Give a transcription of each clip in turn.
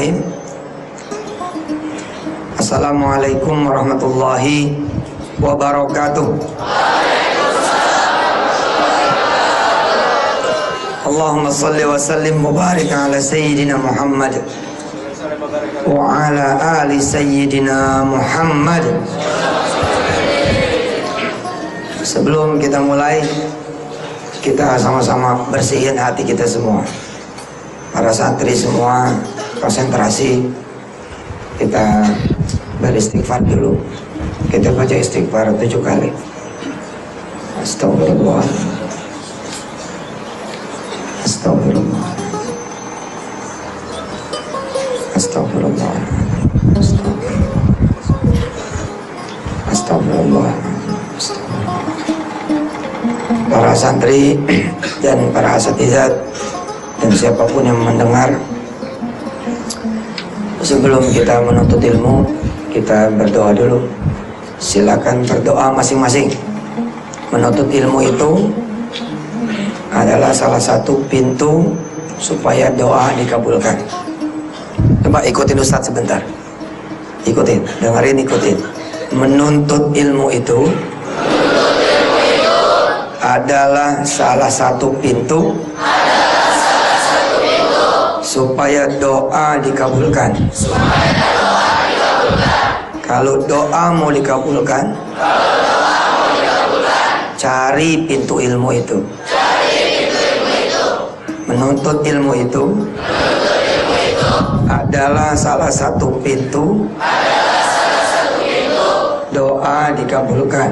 Bismillahirrahmanirrahim. Assalamualaikum warahmatullahi wabarakatuh. Allahumma salli wa sallim mubarak ala Sayyidina Muhammad wa ala ali Sayyidina Muhammad. Sebelum kita mulai, kita sama-sama bersihin hati kita semua. Para santri semua konsentrasi. Kita beristighfar dulu. Kita baca istighfar 7 kali. Astagfirullah, astagfirullah, astagfirullah, astagfirullah. Para santri dan para asatizat dan siapapun yang mendengar, sebelum kita menuntut ilmu, kita berdoa dulu. Silakan berdoa masing-masing. Menuntut ilmu itu adalah salah satu pintu supaya doa dikabulkan. Coba ikutin Ustadz sebentar. Ikutin, dengerin, ikutin. Menuntut ilmu itu adalah salah satu pintu supaya doa dikabulkan. Kalau doa mau dikabulkan, cari pintu ilmu itu. Menuntut ilmu itu adalah salah satu pintu doa dikabulkan.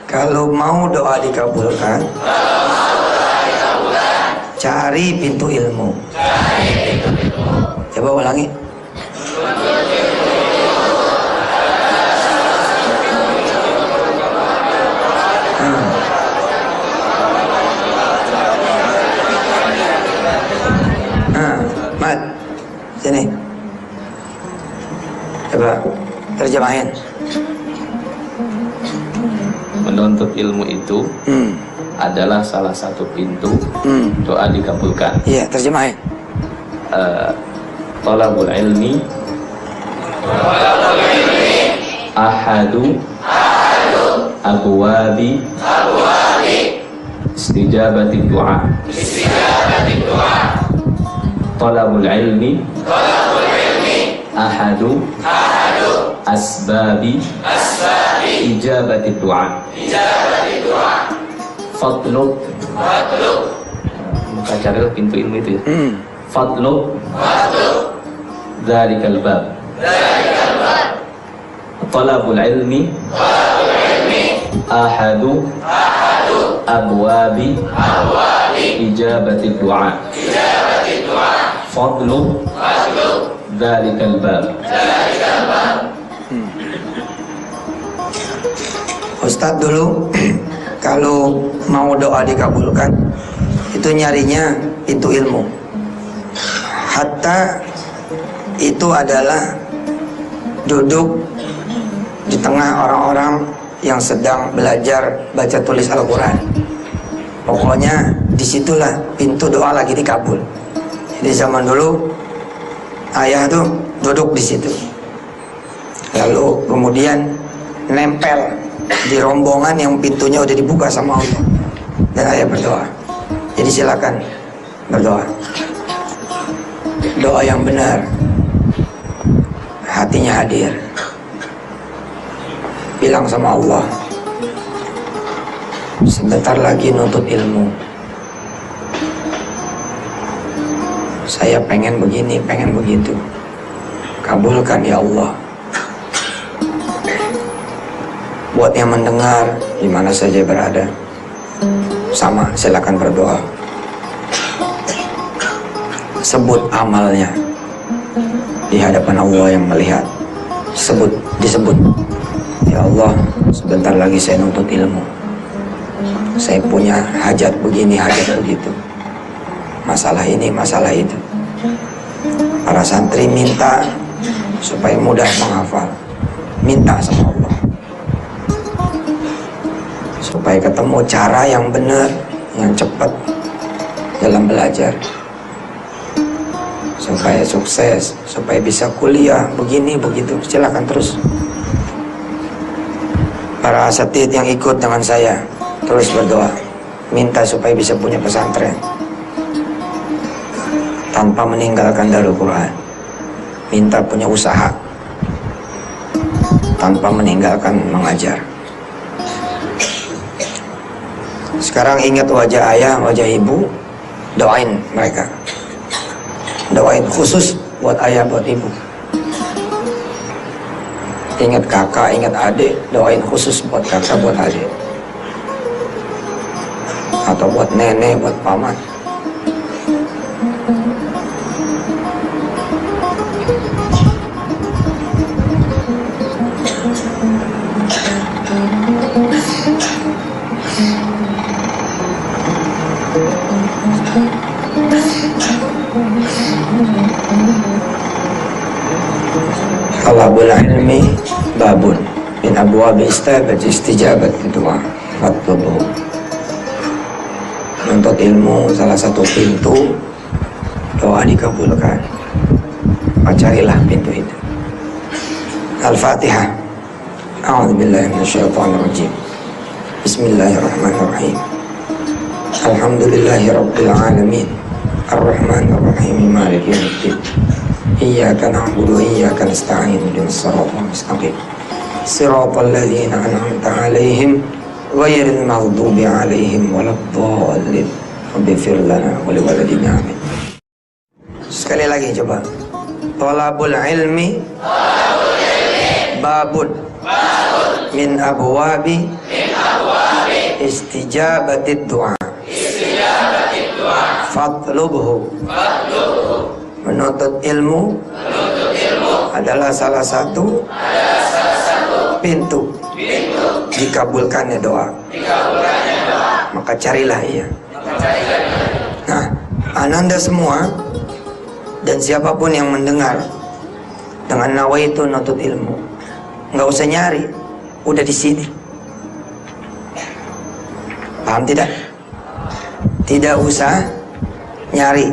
Kalau mau doa dikabulkan, cari pintu ilmu. Coba ulangi. Mat, sini. Coba terjemahin. Menuntut ilmu itu adalah salah satu pintu doa dikabulkan. Iya, terjemahin. Talabul ilmi ahadu abwabi istijabati doa. Talabul ilmi ahadu asbabi ijabati doa. Fadlub, maka carilah pintu ilmu itu ya. Fadlub dzalikal bab. Talabul ilmi ahadu abwabi ijabati doa. Fadlub dzalikal bab. Ustadz dulu kalau mau doa dikabulkan itu nyarinya pintu ilmu. Hatta itu adalah duduk di tengah orang-orang yang sedang belajar baca tulis Al-Quran. Pokoknya disitulah pintu doa lagi dikabul. Di zaman dulu ayah tuh duduk di situ, lalu kemudian nempel di rombongan yang pintunya udah dibuka sama Allah, dan ayah berdoa. Jadi silakan berdoa, doa yang benar, hatinya hadir, bilang sama Allah, sebentar lagi nuntut ilmu, saya pengen begini, pengen begitu, kabulkan ya Allah. Buat yang mendengar di mana saja berada, sama silakan berdoa. Sebut amalnya di hadapan Allah yang melihat. Disebut. Ya Allah, sebentar lagi saya nuntut ilmu. Saya punya hajat begini, hajat begitu. Masalah ini, masalah itu. Para santri minta supaya mudah menghafal. Minta sama Allah supaya ketemu cara yang benar, yang cepat dalam belajar. supaya sukses, supaya bisa kuliah, begini begitu. Silakan terus. Para asatid yang ikut dengan saya terus berdoa, minta supaya bisa punya pesantren tanpa meninggalkan Darul Quran. Minta punya usaha tanpa meninggalkan mengajar. Sekarang ingat wajah ayah, wajah ibu, doain mereka. Doain khusus buat ayah, buat ibu. Ingat kakak, ingat adik, doain khusus buat kakak, buat adik. Atau buat nenek, buat paman. Talabul ilmi babun min abwabi istijabat doa. Fatlubu. Menuntut ilmu salah satu pintu doa dikabulkan. Carilah pintu itu. Al-Fatihah. A'udzubillahi minasyaitonirrajim. Bismillahirrahmanirrahim. Alhamdulillahirabbil alamin. Ar-Rahmanir-Rahim. Maliki yaumiddin. Iyyaka na'budu wa iyyaka nasta'in. Ihdinas siratal mustaqim. Siratal ladzina an'amta 'alaihim ghairil maghdubi 'alaihim waladdallin. Ighfir lana wa liwalidina amin. Sekali lagi coba. Talabul ilmi babun min abwabi istijabatid du'a. Fatlubhu. Menuntut ilmu adalah salah satu pintu dikabulkannya doa. Maka carilah ia. Nah, ananda semua dan siapapun yang mendengar dengan nawaitu nuntut ilmu, nggak usah nyari, udah di sini. Paham tidak? Tidak usah nyari,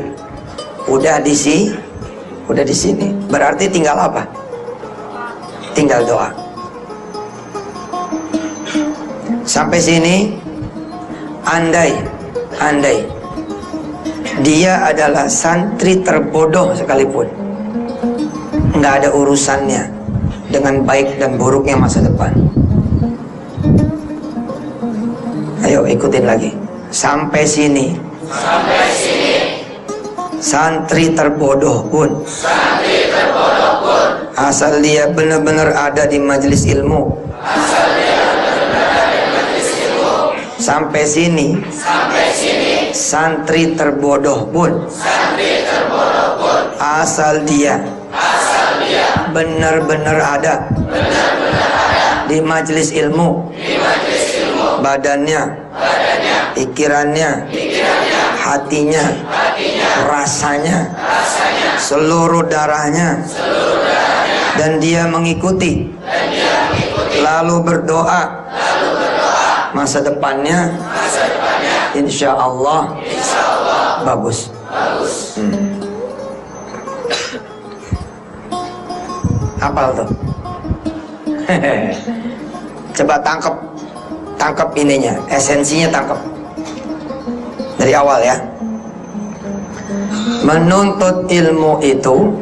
udah di sini. Berarti tinggal apa? Tinggal doa. Sampai sini, andai dia adalah santri terbodoh sekalipun, nggak ada urusannya dengan baik dan buruknya masa depan. Ayo ikutin lagi. Sampai sini. Santri terbodoh pun, asal dia benar-benar ada di majelis ilmu. Sampai sini. Santri terbodoh pun, asal dia benar-benar ada di majelis ilmu. Badannya, pikirannya, hatinya, rasanya, seluruh darahnya, dan dia mengikuti, lalu berdoa, masa depannya insya Allah bagus. Apal tuh. Coba tangkap ininya, esensinya tangkap dari awal ya. Menuntut ilmu itu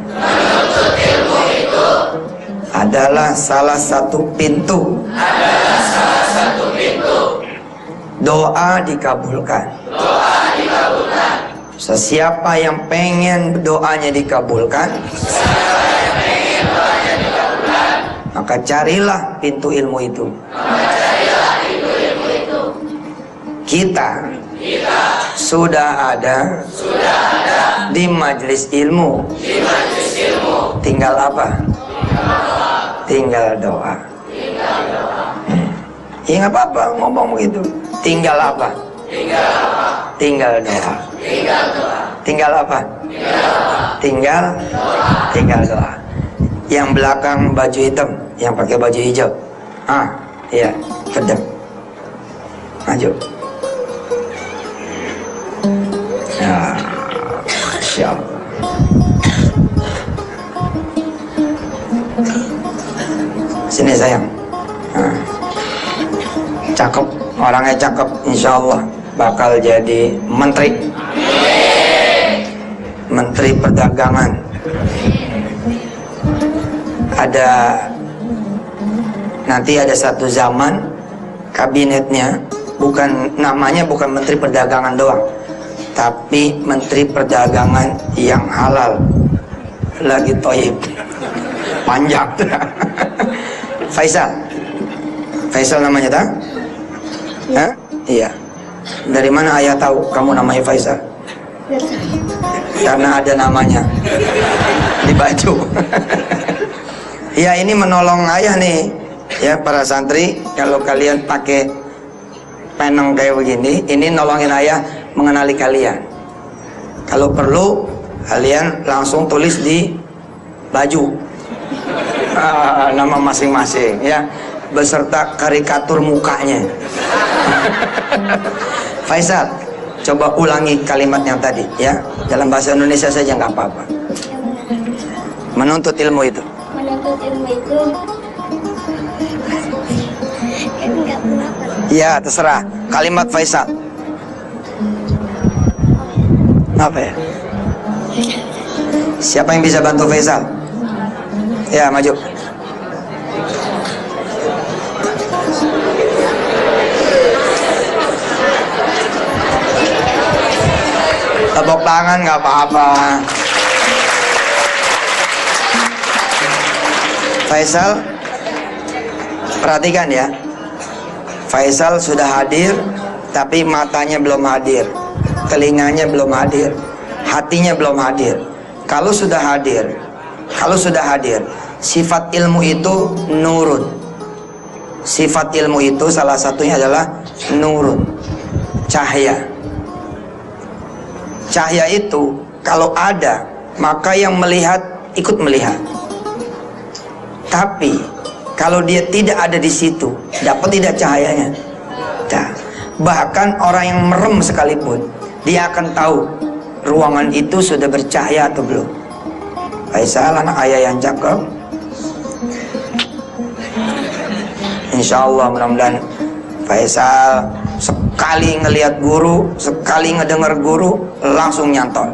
adalah salah satu pintu. Doa dikabulkan. Sesiapa yang pengen doanya dikabulkan, maka carilah pintu ilmu itu. Kita sudah ada di majelis ilmu. Tinggal apa? Tinggal doa. Ya nggak apa-apa ngomong begitu. Tinggal apa? Tinggal doa. Tinggal apa? Tinggal doa. Yang belakang baju hitam, yang pakai baju hijau. Iya, kedep. Maju. Ya, Masya Allah. sayang. Nah, cakep, orangnya cakep, insya Allah bakal jadi menteri, menteri perdagangan. Nanti ada satu zaman kabinetnya namanya bukan menteri perdagangan doang, tapi menteri perdagangan yang halal, lagi toyib, panjang. Faisal namanya tak? Hah? Iya. Dari mana ayah tahu kamu namanya Faisal? Karena ada namanya di baju. Ya, ini menolong ayah nih, ya para santri. Kalau kalian pakai peneng kayak begini, ini nolongin ayah mengenali kalian. Kalau perlu, kalian langsung tulis di baju nama masing-masing, ya, beserta karikatur mukanya. Faisal, coba ulangi kalimat yang tadi, ya, dalam bahasa Indonesia saja nggak apa-apa. Menuntut ilmu itu. Menuntut ilmu itu kan nggak pernah. Ya, terserah. Kalimat Faisal. Apa ya? Siapa yang bisa bantu Faisal? Ya, maju. Tepuk tangan nggak apa-apa. Faisal, perhatikan ya. Faisal sudah hadir, tapi matanya belum hadir, telinganya belum hadir, hatinya belum hadir. Kalau sudah hadir, sifat ilmu itu nurun. Sifat ilmu itu salah satunya adalah nurun, cahaya. Cahaya itu kalau ada, maka yang melihat ikut melihat. Tapi kalau dia tidak ada di situ, dapat tidak cahayanya? Nah, bahkan orang yang merem sekalipun, dia akan tahu ruangan itu sudah bercahaya atau belum. Faisal, anak ayah yang cakep. Insya Allah mudah-mudahan Faisal sekali ngelihat guru, sekali ngedengar guru, langsung nyantol.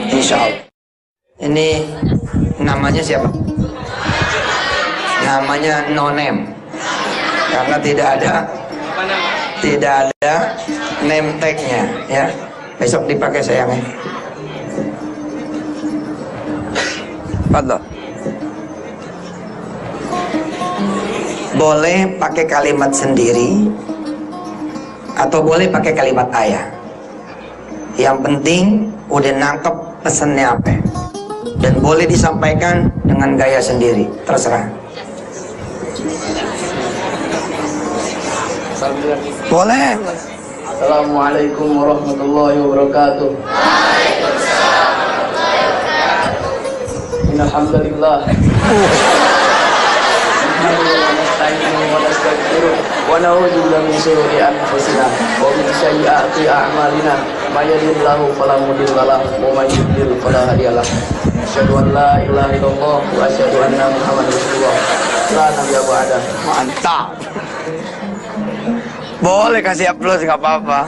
Insya Allah. Ini namanya siapa? Namanya no name, karena tidak ada name tag-nya, ya. Besok dipakai sayangnya. Fadhol. Boleh pakai kalimat sendiri atau boleh pakai kalimat ayah. Yang penting udah nangkep pesannya apa. Dan boleh disampaikan dengan gaya sendiri, terserah. Boleh. Assalamualaikum warahmatullahi wabarakatuh. Waalaikumsalam warahmatullahi wabarakatuh. Innal hamdalillah. Wa na'udzu billahi min shururi anfusina wa min sayyiati a'malina. May yahdihillahu fala mudilla lahu wa may yudlil fala hadiya lahu. Asyhadu an la ilaha illallah wa asyhadu anna Muhammadar Rasulullah. La nabiyya ba'da. Mantap. Boleh kasih aplaus, nggak apa-apa.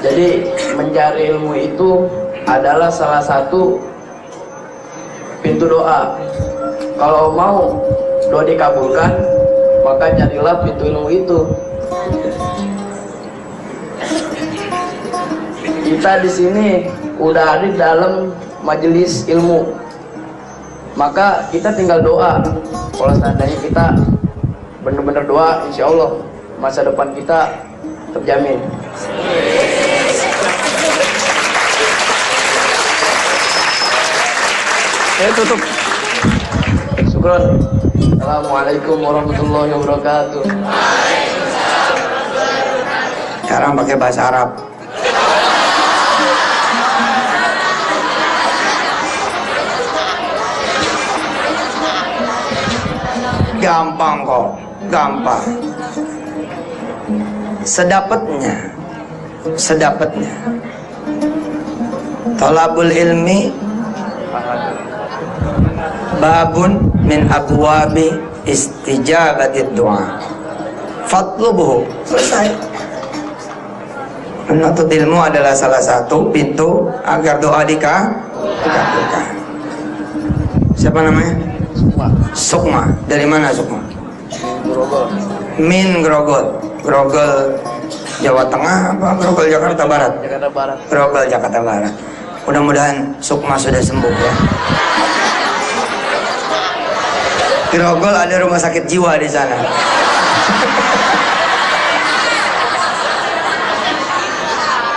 Jadi mencari ilmu itu adalah salah satu pintu doa. Kalau mau doa dikabulkan, maka carilah pintu ilmu itu. Kita di sini udah ada dalam majelis ilmu, maka kita tinggal doa. Kalau seandainya kita benar-benar doa, insya Allah masa depan kita terjamin. Tutup. Syukron. Assalamualaikum warahmatullahi wabarakatuh. Sekarang pakai bahasa Arab. Gampang kok, gampang. Sedapatnya sedapatnya. Talabul ilmi babun min abwabi istijabatid du'a. Fatlubuhu. Selesai. Menuntut ilmu adalah salah satu pintu agar doa dikabulkan. Siapa namanya? Sukma. Dari mana Sukma? Grogol. Min Grogol. Grogol Jawa Tengah apa Grogol Jakarta Barat? Jakarta Barat. Grogol Jakarta Barat. Mudah-mudahan Sukma sudah sembuh ya. Grogol ada rumah sakit jiwa di sana.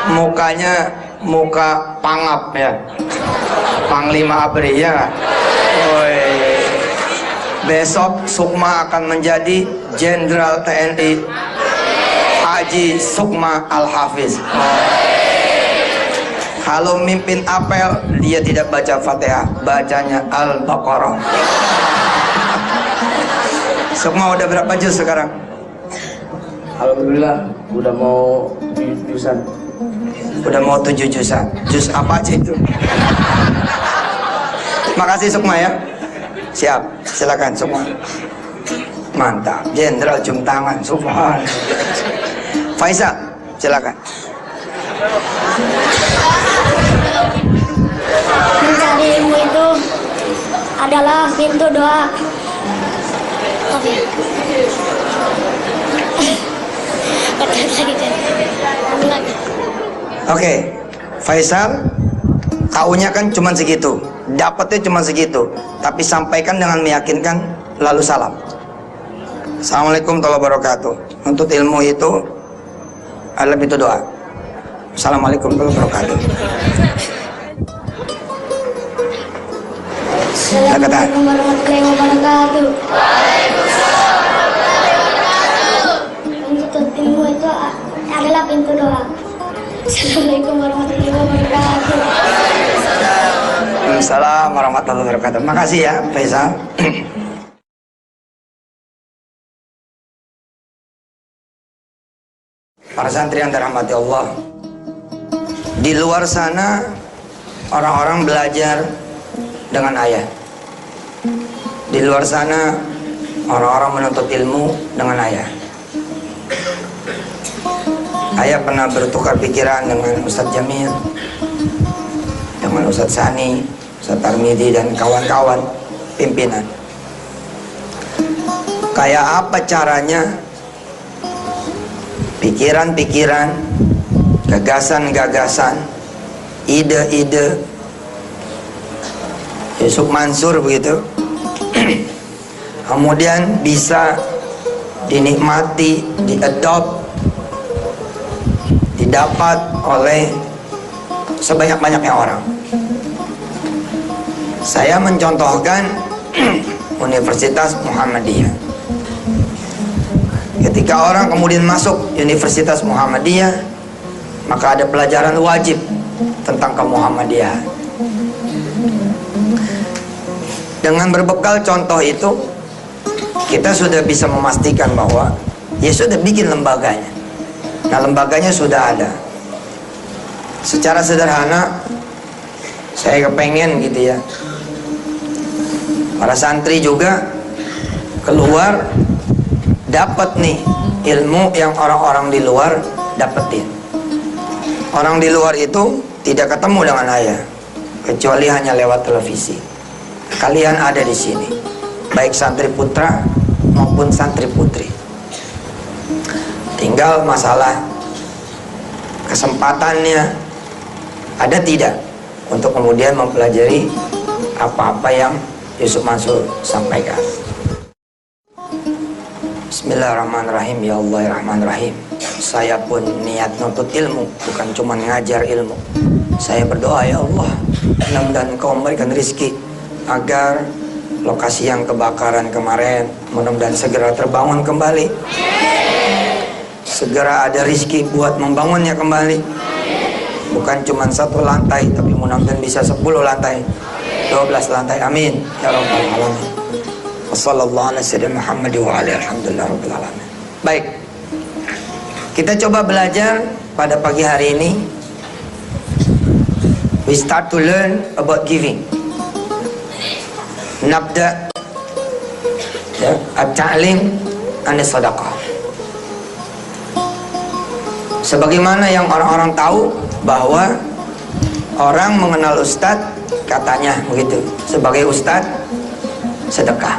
Mukanya muka pangap ya, Panglima ABRI ya nggak? Woi. Besok Sukma akan menjadi Jenderal TNI Haji Sukma Al-Hafiz. Kalau mimpin apel dia tidak baca Fatihah, bacanya Al-Baqarah. Sukma udah berapa juz sekarang? Alhamdulillah udah mau jurusan. Udah mau 7 juzan. Juz apa aja itu? Makasih Sukma ya. Siap, silakan Sukma. Mantap, Jenderal cium tangan, subhan. Faisal, silakan. Mencari ilmu itu adalah pintu doa. Oke. Oke, Faisal, taunya kan cuma segitu, dapatnya cuma segitu, tapi sampaikan dengan meyakinkan, lalu salam. Assalamualaikum warahmatullahi wabarakatuh. Untuk ilmu itu adalah pintu doa. Assalamualaikum warahmatullahi wabarakatuh. Assalamualaikum warahmatullahi wabarakatuh. Menuntut ilmu itu adalah pintu doa. Assalamualaikum warahmatullahi wabarakatuh. Waalaikumsalam warahmatullahi wabarakatuh. Makasih ya Faisal. Para santri yang dirahmati Allah, di luar sana orang-orang belajar dengan ayah. Di luar sana orang-orang menuntut ilmu dengan ayah. Ayah pernah bertukar pikiran dengan Ustadz Jamil, dengan Ustadz Sani, Ustadz Tarmidi dan kawan-kawan pimpinan. Kayak apa caranya pikiran-pikiran, gagasan-gagasan, ide-ide Yusuf Mansur begitu kemudian bisa dinikmati, diadopt, didapat oleh sebanyak-banyaknya orang. Saya mencontohkan Universitas Muhammadiyah. Ketika orang kemudian masuk Universitas Muhammadiyah, maka ada pelajaran wajib tentang kemuhammadiyahan. Dengan berbekal contoh itu, kita sudah bisa memastikan bahwa ya sudah bikin lembaganya. Nah, lembaganya sudah ada. Secara sederhana, saya kepengen gitu ya, para santri juga keluar dapat nih ilmu yang orang-orang di luar dapetin. Orang di luar itu tidak ketemu dengan ayah kecuali hanya lewat televisi. Kalian ada di sini, baik santri putra maupun santri putri. Tinggal masalah kesempatannya ada tidak untuk kemudian mempelajari apa-apa yang Yusuf Mansur sampaikan. Bismillahirrahmanirrahim. Ya Allah ya Rahman Rahim. Saya pun niat nuntut ilmu, bukan cuma ngajar ilmu. Saya berdoa, ya Allah, mudah-mudahan Engkau memberikan rizki agar lokasi yang kebakaran kemarin mudah-mudahan segera terbangun kembali. Segera ada rizki buat membangunnya kembali. Bukan cuma 1 lantai, tapi mudah-mudahan bisa 10 lantai, 12 lantai. Amin ya Rabbal Alamin. Wassallallahu ala sayyidina Muhammad wa ala alhamdulillah rabbil alamin. Baik, kita coba belajar pada pagi hari ini we start to learn about giving. Nabda at-ta'lim an-sadaqah. Sebagaimana yang orang-orang tahu bahwa orang mengenal ustadz, katanya begitu, sebagai ustadz sedekah.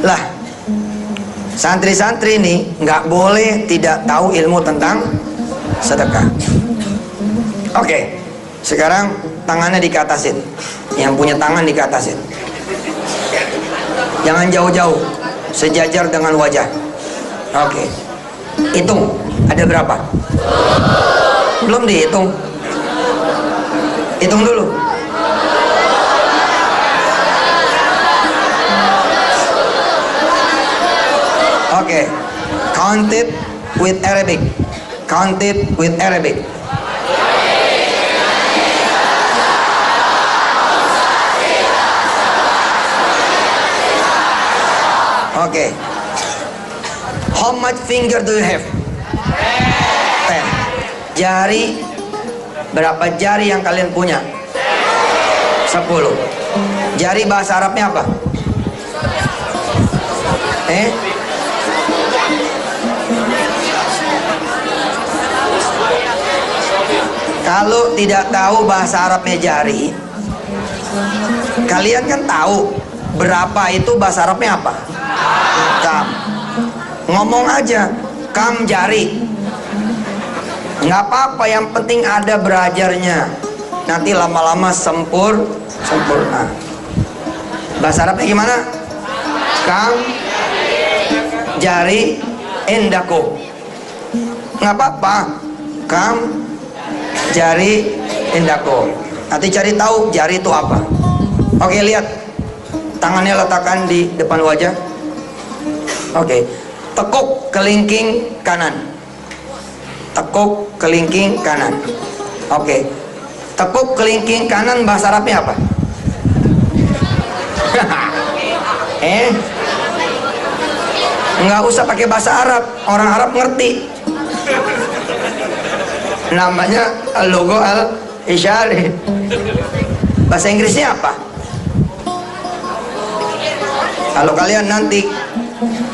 Lah, santri-santri ini nggak boleh tidak tahu ilmu tentang sedekah. Oke, sekarang tangannya dikatasin. Yang punya tangan dikatasin. Jangan jauh-jauh, sejajar dengan wajah. Oke, hitung, ada berapa? Belum dihitung. Hitung dulu. Oke, count it with Arabic. Count it with Arabic. Oke. How much finger do you have? 10. Jari, berapa jari yang kalian punya? 10. Jari bahasa Arabnya apa? Kalau tidak tahu bahasa Arabnya jari, kalian kan tahu berapa itu bahasa Arabnya apa? Kam. Ngomong aja, kam jari. Nggak apa-apa, yang penting ada belajarnya. Nanti lama-lama sempurna. Bahasa Arabnya gimana? Kam jari endako. Nggak apa-apa, kam jari endako. Nanti cari tahu jari itu apa. Oke, lihat tangannya letakkan di depan wajah. Oke, tekuk kelingking kanan. Tekuk kelingking kanan. Oke, tekuk kelingking kanan bahasa Arabnya apa? Nggak usah pakai bahasa Arab, orang Arab ngerti. Namanya logo al-isyari. Bahasa Inggrisnya apa? Kalau kalian nanti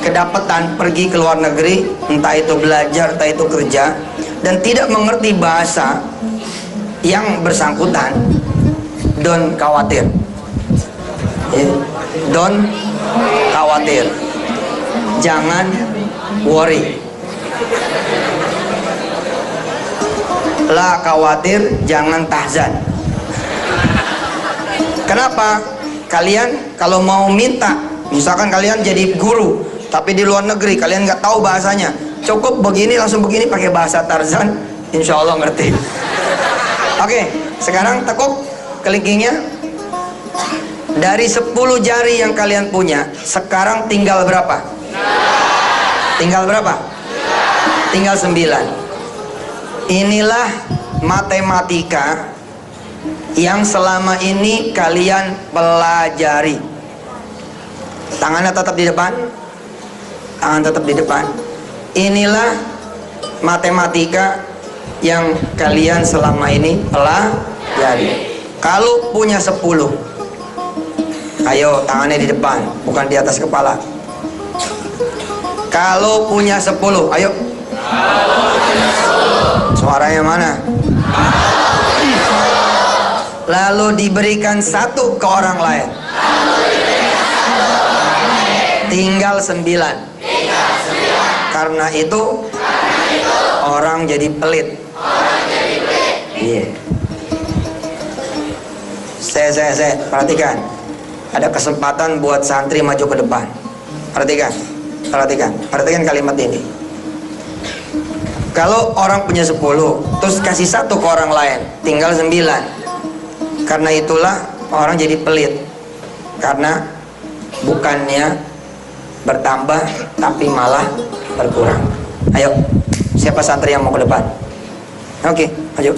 kedapatan pergi ke luar negeri, entah itu belajar, entah itu kerja, dan tidak mengerti bahasa yang bersangkutan, don't khawatir. Don't khawatir. Jangan worry. La khawatir, jangan tahzan. Kenapa? Kalian kalau mau minta, misalkan kalian jadi guru, tapi di luar negeri kalian nggak tahu bahasanya, cukup begini langsung begini pakai bahasa Tarzan, insya Allah ngerti. Oke, sekarang tekuk kelingkingnya. Dari 10 jari yang kalian punya, sekarang tinggal berapa? Tinggal berapa? Tinggal 9. Inilah matematika yang selama ini kalian pelajari. Tangannya tetap di depan. Tangan tetap di depan. Inilah matematika yang kalian selama ini pelajari. Kalau punya 10, ayo tangannya di depan, bukan di atas kepala. Kalau punya 10, ayo. Suaranya mana? Lalu diberikan 1 ke orang lain. Tinggal 9. Karena itu orang jadi pelit. Iya. Saya perhatikan. Ada kesempatan buat santri maju ke depan. Perhatikan kalimat ini. Kalau orang punya 10, terus kasih 1 ke orang lain, tinggal 9. Karena itulah orang jadi pelit. Karena bukannya bertambah, tapi malah berkurang. Ayo, siapa santri yang mau ke depan? Oke, maju.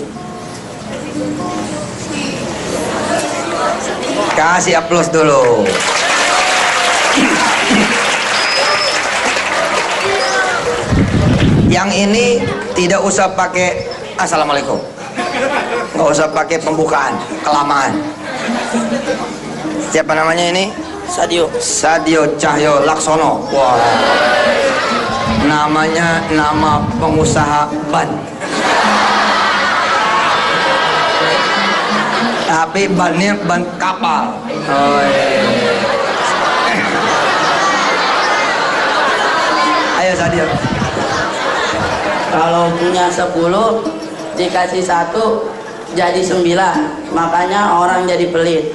Kasih aplaus dulu. Yang ini tidak usah pakai assalamualaikum, nggak usah pakai pembukaan, kelamaan. Siapa namanya ini? Sadio Cahyo Laksono. Wah, namanya nama pengusaha ban, tapi bannya ban kapal. Oh, ayo Sadio. Kalau punya 10 dikasih 1 jadi 9, makanya orang jadi pelit.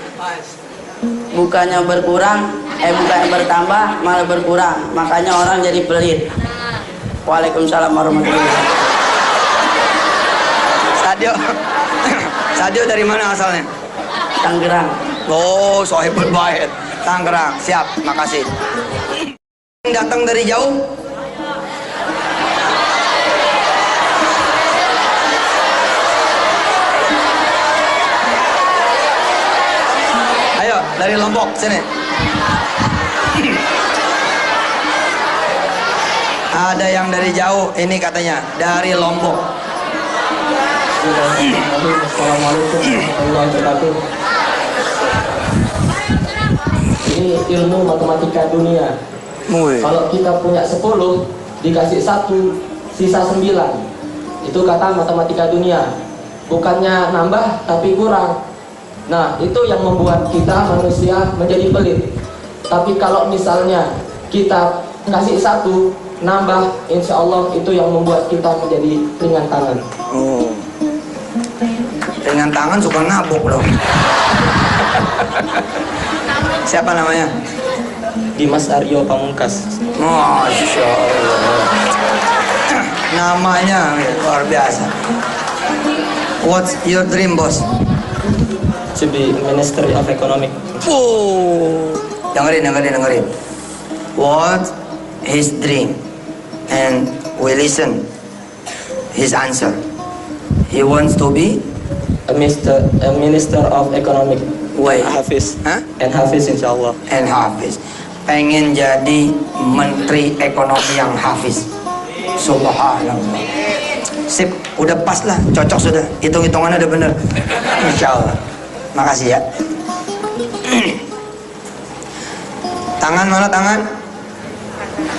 Bukannya berkurang, bukannya bertambah, malah berkurang, makanya orang jadi pelit. Waalaikumsalam warahmatullahi wabarakatuh. Sadio dari mana asalnya? Tangerang. Oh, sohibul bait, Tangerang. Siap, makasih. Datang dari jauh. Ayo, dari Lombok sini. Ada yang dari jauh, ini katanya dari Lombok. Assalamualaikum warahmatullahi wabarakatuh. Ini ilmu matematika dunia. Kalau kita punya 10 dikasih 1 sisa 9, itu kata matematika dunia. Bukannya nambah tapi kurang. Nah, itu yang membuat kita manusia menjadi pelit. Tapi kalau misalnya kita kasih 1 nambah, insya Allah itu yang membuat kita menjadi ringan tangan. Oh, ringan tangan suka nabok dong. Siapa namanya? Dimas Aryo Pamungkas. Masya Allah. Namanya luar biasa. What's your dream, boss? To be Ministry of Economic. Oh, dengerin. What his dream? And we listen his answer. He wants to be A Minister of Economic. Wait. Hafiz. Hah? And Hafiz insyaallah. And Hafiz. Pengen jadi menteri ekonomi yang Hafiz. Subhanallah. Sip, udah pas lah, cocok sudah. Hitung-hitungannya udah bener. Insyaallah. Makasih ya. Tangan mana tangan?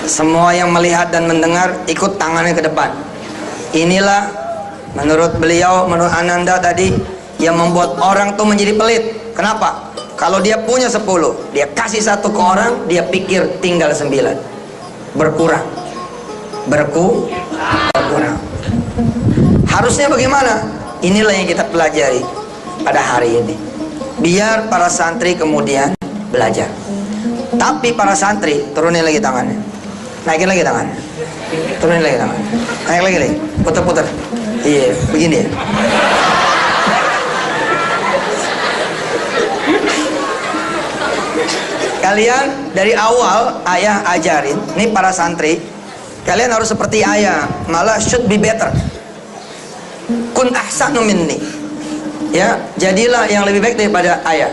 Semua yang melihat dan mendengar ikut tangannya ke depan. Inilah menurut beliau, menurut Ananda tadi, yang membuat orang tuh menjadi pelit. Kenapa? Kalau dia punya 10, dia kasih 1 ke orang, dia pikir tinggal 9. Berkurang. Berkurang. Harusnya bagaimana? Inilah yang kita pelajari pada hari ini. Biar para santri kemudian belajar. Tapi para santri, turunin lagi tangannya. Naikin lagi tangannya. Turunin lagi tangannya. Naik lagi. Putar-putar. Iya, begini ya. Kalian dari awal ayah ajarin, nih para santri, kalian harus seperti ayah, malah should be better. Kun ahsanu minni. Ya, jadilah yang lebih baik daripada ayah.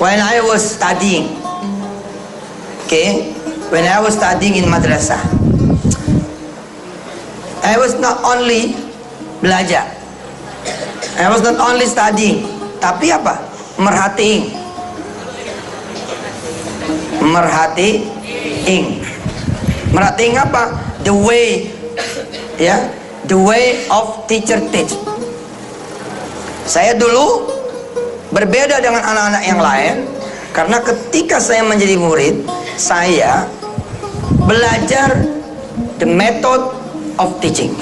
When I was studying, when I was studying in madrasah, I was not only belajar, I was not only studying, tapi apa? Merhatiin. Merhatiin apa? The way, ya, the way of teacher teach. Saya dulu berbeda dengan anak-anak yang lain karena ketika saya menjadi murid, saya belajar the method of teaching.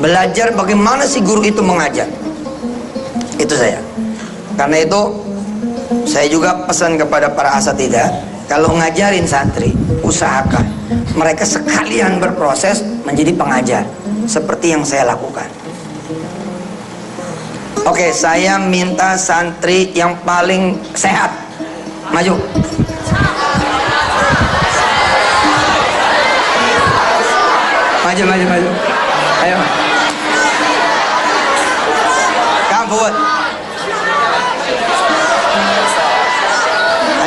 Belajar bagaimana si guru itu mengajar. Itu saya. Karena itu saya juga pesan kepada para asatidzah, kalau ngajarin santri, usahakan mereka sekalian berproses menjadi pengajar seperti yang saya lakukan. Oke, saya minta santri yang paling sehat maju. Maju. Ayo. Come forward.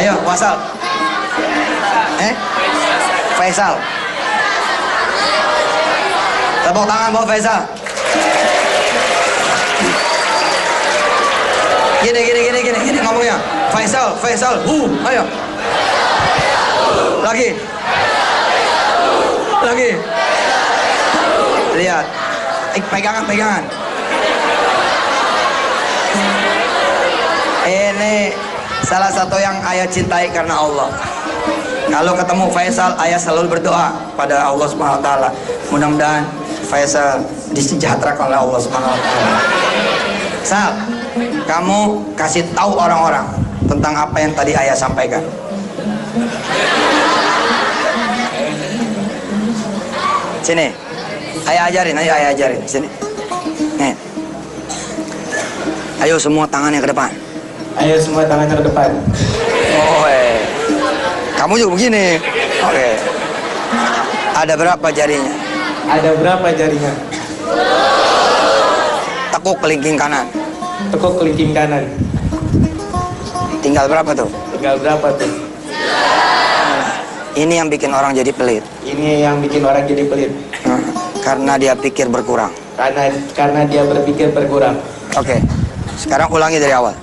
Ayo, Wasal. Faisal. Tepuk tangan buat Faisal. Gini ngomongnya. Faisal, ayo. Lagi. Lihat. Pegangan. Ini salah satu yang ayah cintai karena Allah. Kalau ketemu Faisal, ayah selalu berdoa pada Allah Subhanahu wa taala. Mudah-mudahan Faisal disejahterakan oleh Allah Subhanahu wa taala. Sal, kamu kasih tahu orang-orang tentang apa yang tadi ayah sampaikan. Sini. Ayah ajarin. Sini. Nih. Ayo semua tangannya ke depan. Kamu juga begini. Oke. Ada berapa jarinya? Tekuk kelingking kanan. Tinggal berapa tuh? Ini yang bikin orang jadi pelit. Karena dia pikir berkurang. Karena dia berpikir berkurang. Oke. Sekarang ulangi dari awal.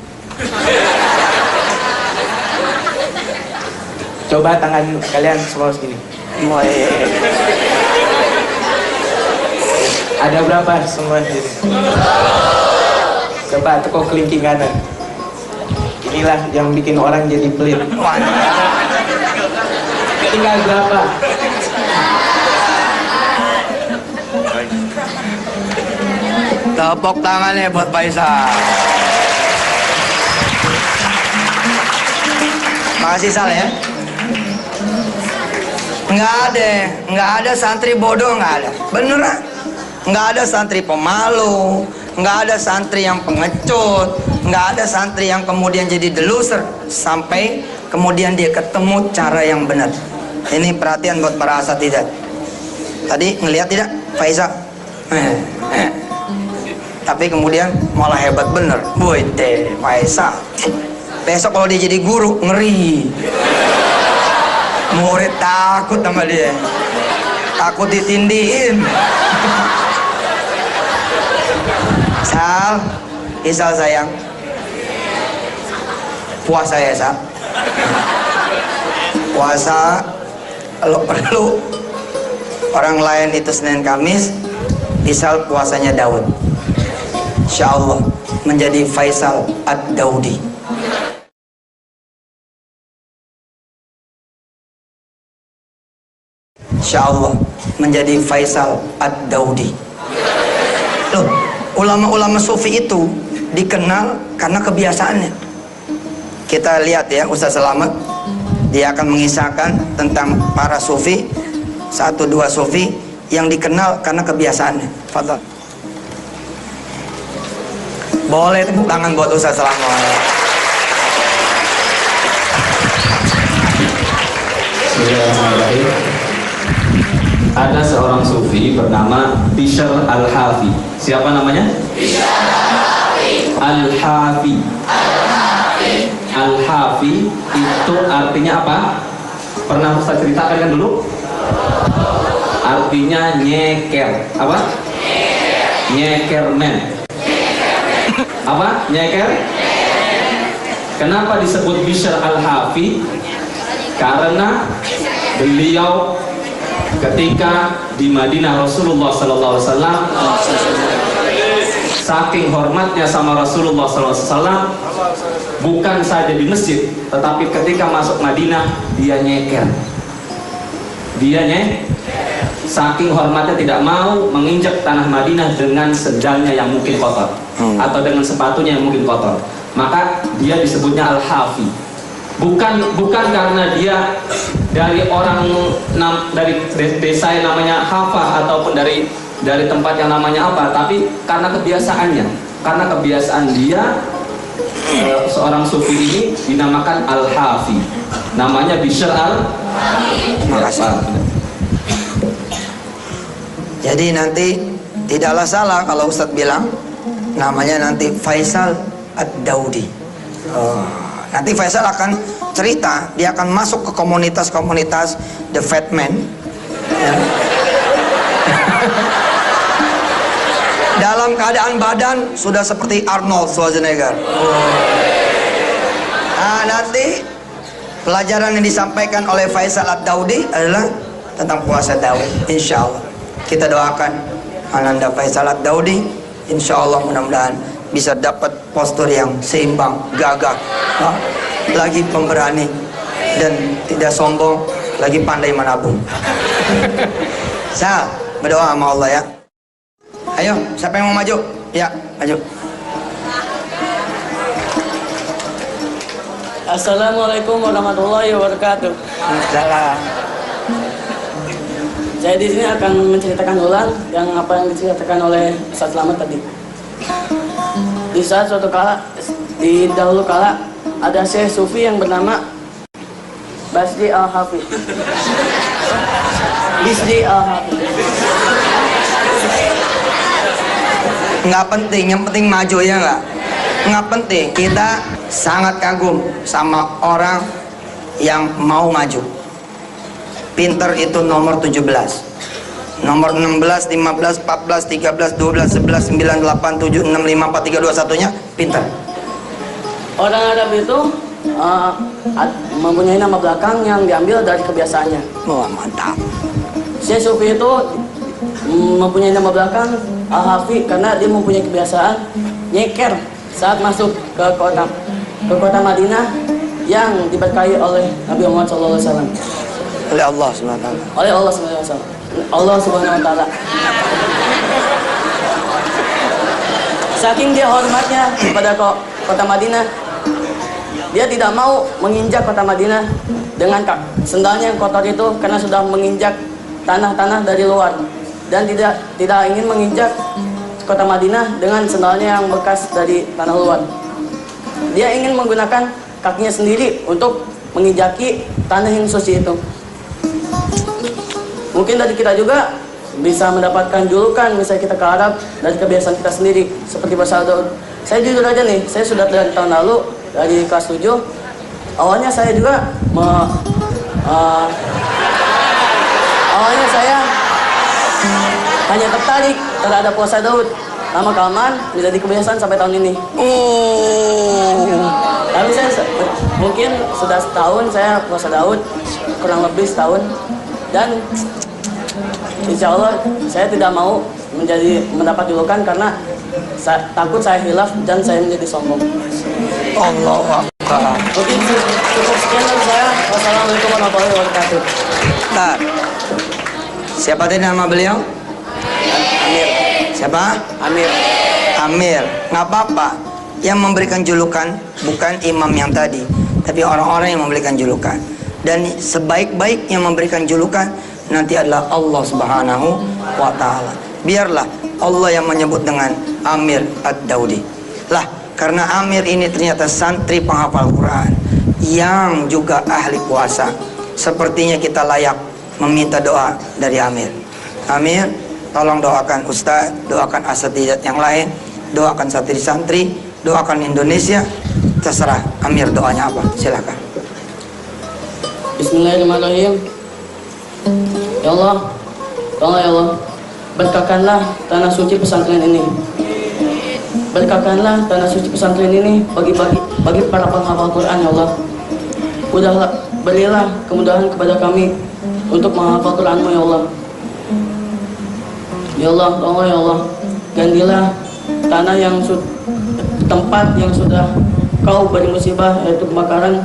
Coba tangan kalian semua segini. Ada berapa semua sini? Coba tekuk kelingking kanan. Inilah yang bikin orang jadi pelit. Tinggal berapa? Tepuk tangannya buat Faisal. Makasih Sal ya. Nggak ada santri bodoh, nggak ada. Beneran. Nggak ada santri pemalu, nggak ada santri yang pengecut, nggak ada santri yang kemudian jadi deluser sampai kemudian dia ketemu cara yang benar. Ini perhatian buat para asatidzah. Tadi ngelihat tidak Faisal? Tapi kemudian malah hebat bener. Boy teh Faisal. Besok kalau dia jadi guru ngeri. Murid takut sama dia. Takut ditindihin. Isal sayang. Puasa ya Sal. Puasa kalau perlu orang lain itu Senin Kamis, Isal puasanya Daud. Insya Allah menjadi Faisal Ad-Daudi. Insya Allah menjadi Faisal Ad-Daudi. Loh, ulama-ulama sufi itu dikenal karena kebiasaannya. Kita lihat ya, Ustaz Selamat, dia akan mengisahkan tentang para sufi, 1-2 sufi yang dikenal karena kebiasaannya. Fadhal. Boleh tepuk tangan buat Ustaz Selamat. Bismillahirrahmanirrahim. Ada seorang sufi bernama Bishr Al-Hafi. Siapa namanya? Bishr Al-Hafi. Al-Hafi itu artinya apa? Pernah Ustaz ceritakan kan dulu? Artinya nyeker. Apa? Nyekerman. Apa? Nyeker? Kenapa disebut Bishr Al-Hafi? Karena beliau ketika di Madinah Rasulullah SAW, saking hormatnya sama Rasulullah SAW, bukan saja di masjid, tetapi ketika masuk Madinah dia nyeker. Saking hormatnya tidak mau menginjak tanah Madinah dengan sendalnya yang mungkin kotor atau dengan sepatunya yang mungkin kotor. Maka dia disebutnya Al-Hafi. Bukan karena dia dari orang dari desa yang namanya Hafah ataupun dari tempat yang namanya apa, tapi karena kebiasaannya. Karena kebiasaan dia, seorang sufi ini dinamakan Al-Hafi. Namanya Bishr Al-Hafi. Jadi nanti tidaklah salah kalau Ustadz bilang namanya nanti Faisal Ad-Daudi. Nanti Faisal akan cerita, dia akan masuk ke komunitas-komunitas The Fat Man ya. Dalam keadaan badan sudah seperti Arnold Schwarzenegger. Nah, nanti pelajaran yang disampaikan oleh Faisal Ad-Daudi adalah tentang puasa Daud. Insya Allah kita doakan Ananda Faisal Ad-Daudi, insya Allah mudah-mudahan bisa dapat postur yang seimbang, gagah, lagi pemberani dan tidak sombong, lagi pandai menabung. Sal, berdoa sama Allah ya. Ayo, siapa yang mau maju? Ya, maju. Assalamualaikum warahmatullahi wabarakatuh. Salam. Saya di sini akan menceritakan ulang yang apa yang diceritakan oleh Ustaz Slamet tadi. Di saat suatu kala, di dahulu kala, ada Syekh Sufi yang bernama Basri Al-Hafidh. Bisri Al-Hafidh. Nggak penting, yang penting maju ya nggak? Nggak penting, kita sangat kagum sama orang yang mau maju. Pinter itu nomor 17, nomor 16, 15, 14, 13, 12, 11, 9, 8, 7, 6, 5, 4, 3, 2, 1-nya pinter. Orang Arab itu mempunyai nama belakang yang diambil dari kebiasaannya. Wah, mantap. Syekh Sufi itu mempunyai nama belakang Al-Hafi karena dia mempunyai kebiasaan nyeker saat masuk ke kota Madinah yang diberkahi oleh Nabi Muhammad SAW. Oleh Allah SWT. Oleh Allah SWT. Allah Subhanahu Wa Taala. Saking dia hormatnya kepada kota Madinah, dia tidak mau menginjak kota Madinah dengan sendalnya yang kotor itu karena sudah menginjak tanah-tanah dari luar. Dan tidak ingin menginjak kota Madinah dengan sendalnya yang bekas dari tanah luar. Dia ingin menggunakan kakinya sendiri untuk menginjaki tanah yang suci itu. Mungkin dari kita juga bisa mendapatkan julukan, misalnya kita ke Arab, dari kebiasaan kita sendiri, seperti bahasa Daud. Saya jujur aja nih, saya sudah dari tahun lalu, dari kelas 7. Awalnya saya juga awalnya saya hanya tertarik terhadap puasa Daud. Lama-kelamaan menjadi kebiasaan sampai tahun ini. Tapi saya mungkin sudah setahun saya puasa Daud, kurang lebih setahun. Dan insya Allah saya tidak mau mendapat julukan karena takut saya hilaf dan saya menjadi sombong. Allahu Akbar. Mungkin cukup sekian dari saya. Wassalamualaikum warahmatullahi wabarakatuh. Bentar. Siapa tadi nama beliau? Amir. Siapa? Amir. Amir. Nggak apa-apa. Yang memberikan julukan bukan imam yang tadi, tapi orang-orang yang memberikan julukan. Dan sebaik-baik yang memberikan julukan nanti adalah Allah Subhanahu wa Ta'ala. Biarlah Allah yang menyebut dengan Amir Ad-Daudi. Lah, karena Amir ini ternyata santri penghafal Quran yang juga ahli puasa, sepertinya kita layak meminta doa dari Amir. Amir, tolong doakan Ustaz, doakan asatidzat yang lain, doakan santri-santri, doakan Indonesia. Terserah Amir doanya apa, silakan. Bismillahirrahmanirrahim. Ya Allah, tolong ya Allah, berkahkanlah tanah suci pesantren ini. Berkahkanlah tanah suci pesantren ini bagi para penghafal Quran ya Allah. Berilah kemudahan kepada kami untuk menghafal Quran-Mu ya Allah. Ya Allah, tolong ya Allah, gantilah tanah tempat yang sudah Kau beri musibah yaitu kebakaran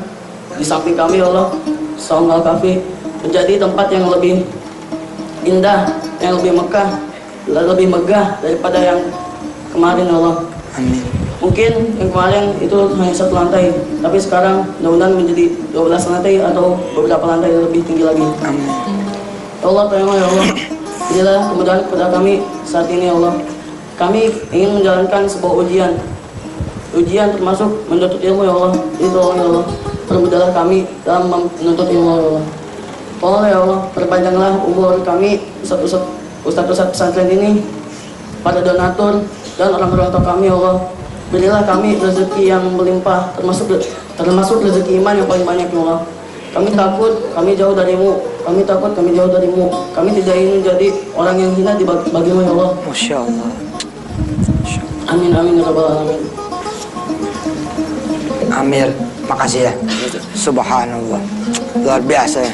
di samping kami ya Allah, Saum Al-Kahfi, menjadi tempat yang lebih indah, yang lebih megah daripada yang kemarin ya Allah. Amin. Mungkin yang kemarin itu hanya 1 lantai, tapi sekarang mudah-mudahan menjadi 12 lantai atau beberapa lantai lebih tinggi lagi. Amin. Ya Allah, tolong ya Allah, berilah kemudahan kepada kami saat ini ya Allah. Kami ingin menjalankan sebuah ujian termasuk menuntut ilmu ya Allah. Itu ya Allah, permudahlah kami dalam menuntut ilmu ya Allah. Tolong ya Allah, perpanjanglah umur kami, ustaz-ustaz pesantren ini, para donatur dan orang-orang tua kami ya Allah. Berilah kami rezeki yang melimpah, termasuk rezeki iman yang paling banyak ya Allah. Kami takut, kami jauh darimu. Kami takut, kami jauh darimu. Kami tidak ingin menjadi orang yang hina di bagimu ya Allah. Masya Allah. Amin amin ya rabbal alamin. Amir, makasih ya. Subhanallah, luar biasa ya.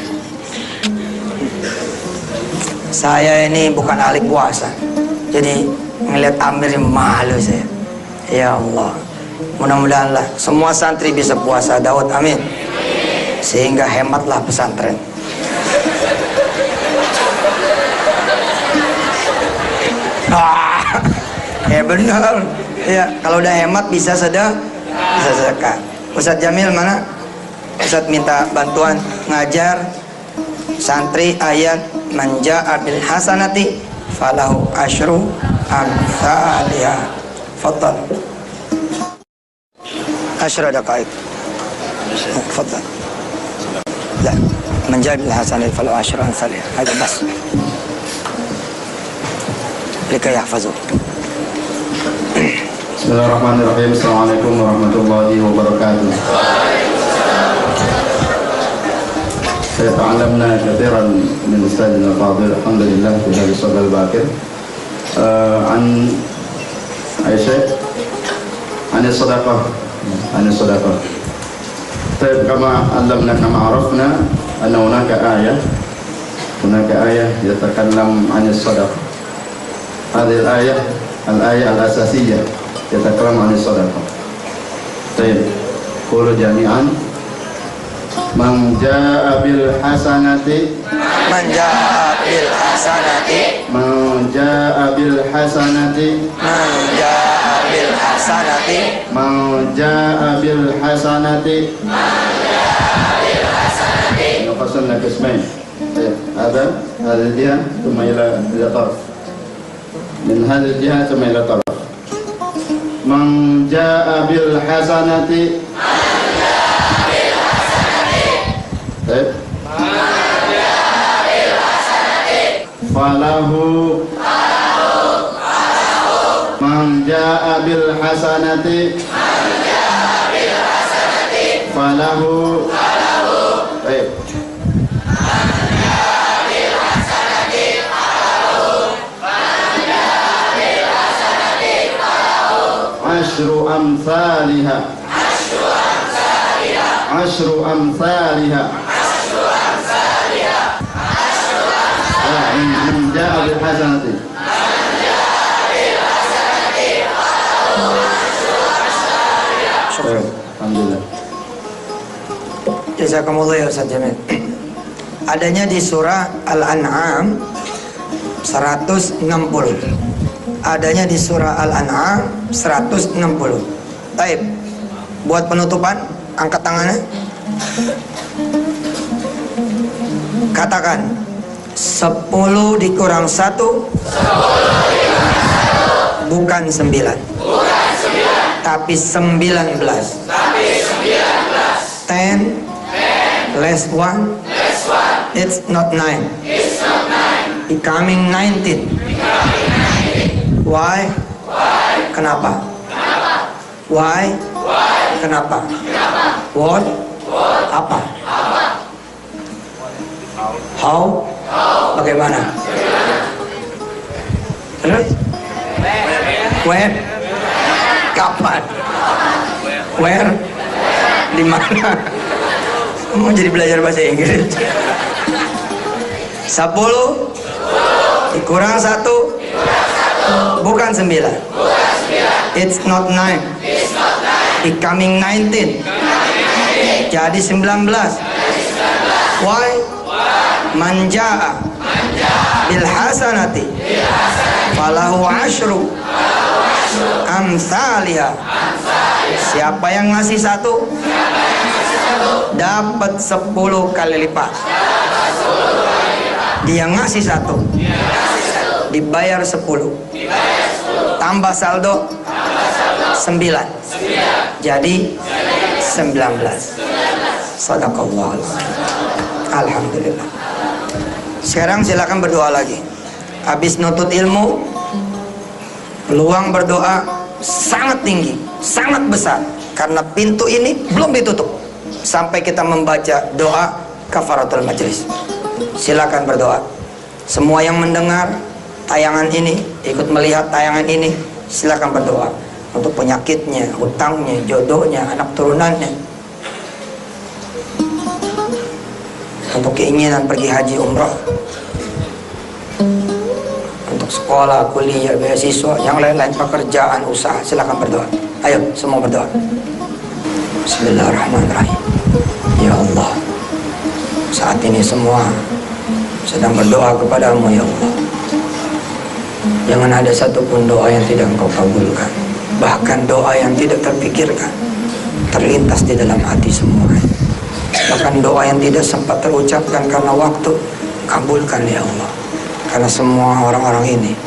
Saya ini bukan ahli puasa, jadi ngelihat Amir ini malu saya. Ya Allah, mudah-mudahan lah semua santri bisa puasa Daud, amin. Sehingga hematlah pesantren. Benar. Ya, kalau udah hemat bisa sedekah. Ustadz Jamil mana? Ustadz minta bantuan ngajar santri ayat manja bil hasanati falahu asyru amsalihha. Fadhal. Asyra daqaiq. Fadhal. لا من جاء بالحسنة فله عشر أمثالها هذا بس لكي يحفظوا. Bismillahirrahmanirrahim. Assalamualaikum warahmatullahi wabarakatuh. تعلمنا كثيرا من أستاذنا الفاضل الحمد لله في هذا الصدى الباكر عن عن الصدقة. طيب كما علمنا كما عرفنا أن هناك آية يتكلم عن الصدقة. هذه الآية الأساسية يتكلم عن الصدقة. طيب قولوا جميعا من جاء بالحسنة قسمنا قسمين. هذا الجهة ثم إلى طرف، من هذه الجهة ثم إلى طرف. من جاء بالحسنة فله من جاء بالحسنة فله عشر أمثالها من جاء بالحسنة Alhamdulillah. Jazakumullah ya Ustaz Jamil. Adanya di surah Al-An'am 160. Adanya di surah Al-An'am 160. Baik. Buat penutupan, angkat tangannya. Katakan 10 dikurang 1 bukan 9 tapi 19. 10 less 1 it's not 9 becoming 19. Why? Kenapa? Why? Kenapa? What? Apa? How? Bagaimana? Terus? When? Kapan? Where? Di mana? Mau jadi belajar bahasa Inggris? 10 dikurang 1 bukan 9. It's not 9. Becoming 19. Jadi 19. Why? Manja'a bil hasanati falahu asyru amsalihha. Siapa yang ngasih 1 dapat 10 kali lipat. Dia ngasih 1 dibayar 10 tambah saldo 9 jadi 19. Shadaqallah. Alhamdulillah. Sekarang silakan berdoa lagi. Habis nutut ilmu, peluang berdoa sangat tinggi, sangat besar, karena pintu ini belum ditutup sampai kita membaca doa kafaratul majlis. Silakan berdoa. Semua yang mendengar tayangan ini, ikut melihat tayangan ini, silakan berdoa. untuk penyakitnya, hutangnya, jodohnya, anak turunannya, untuk keinginan pergi haji umrah, untuk sekolah, kuliah, beasiswa, yang lain-lain, pekerjaan, usaha. Silakan berdoa. Ayo semua berdoa. Bismillahirrahmanirrahim. Ya Allah, saat ini semua sedang berdoa kepadamu ya Allah. Jangan ada satupun doa yang tidak Engkau kabulkan. Bahkan doa yang tidak terpikirkan terlintas di dalam hati semua. Bahkan doa yang tidak sempat terucapkan karena waktu, kabulkan ya Allah. Karena semua orang-orang ini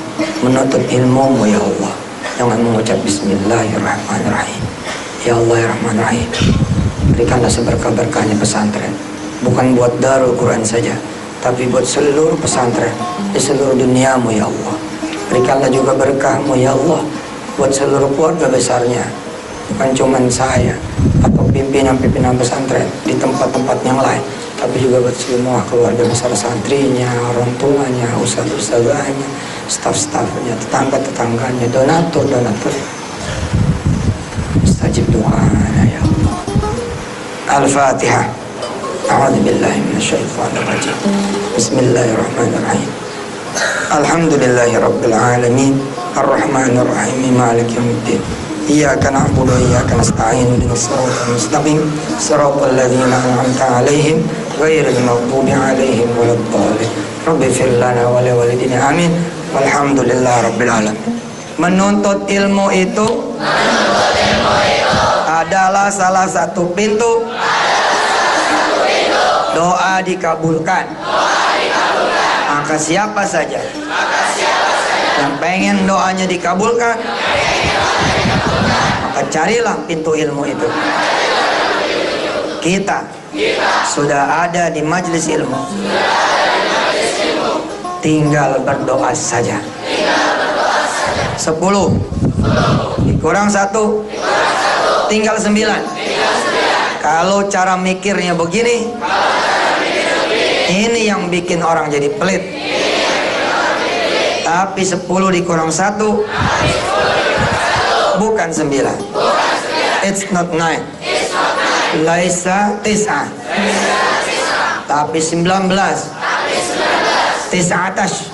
menuntut ilmu-Mu ya Allah. Jangan mengucap Bismillahirrahmanirrahim. Ya Allah ya Rahman Rahim, berikanlah seberkah-berkahnya pesantren. Bukan buat Darul Quran saja, tapi buat seluruh pesantren di seluruh dunia-Mu ya Allah. Berikanlah juga berkah-Mu ya Allah buat seluruh keluarga besarnya. Bukan cuma saya atau pimpinan-pimpinan pesantren di tempat-tempat yang lain, tapi juga buat semua keluarga besar santrinya, orang tuanya, ustaz-ustazahnya, staf-stafnya, tetangga-tetangganya, donatur-donatur. Istajib doana ya Allah. Al-Fatihah. A'udzu billahi minasyaitonir rajim. Bismillahirrahmanirrahim. Alhamdulillahirabbil alamin. Ar-Rahmanir Rahim. Maliki yaumiddin. Iyyaka na'budu wa iyyaka nasta'in. Ihdinas siratal mustaqim. Siratal ladzina an'amta 'alaihim ghairil maghdubi 'alaihim waladdallin. Rabbighfir lana wa li walidina. Amin. Walhamdulillahirabbil alamin. Menuntut ilmu itu adalah salah satu pintu doa dikabulkan. Maka siapa saja yang pengen doanya dikabulkan, maka carilah pintu ilmu itu. Kita sudah ada di majelis ilmu, tinggal berdoa saja. 10 dikurang 1 tinggal 9. Kalau cara mikirnya begini, ini yang bikin orang jadi pelit. Tapi 10 dikurang 1 bukan 9. It's not 9. Laisa tis'ah. Tapi 19. Tis'atash.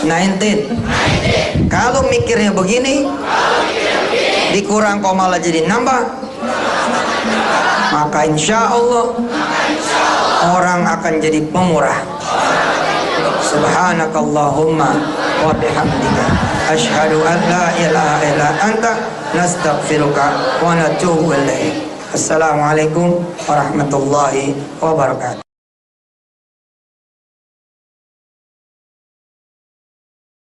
19. Kalau mikirnya begini, dikurang kok malah jadi nambah, maka insya Allah orang akan jadi pemurah. Subhanakallahumma wa bihamdika asyhadu an la ilaha illa anta nastaghfiruka wa natubu ilaik. Assalamualaikum warahmatullahi wabarakatuh.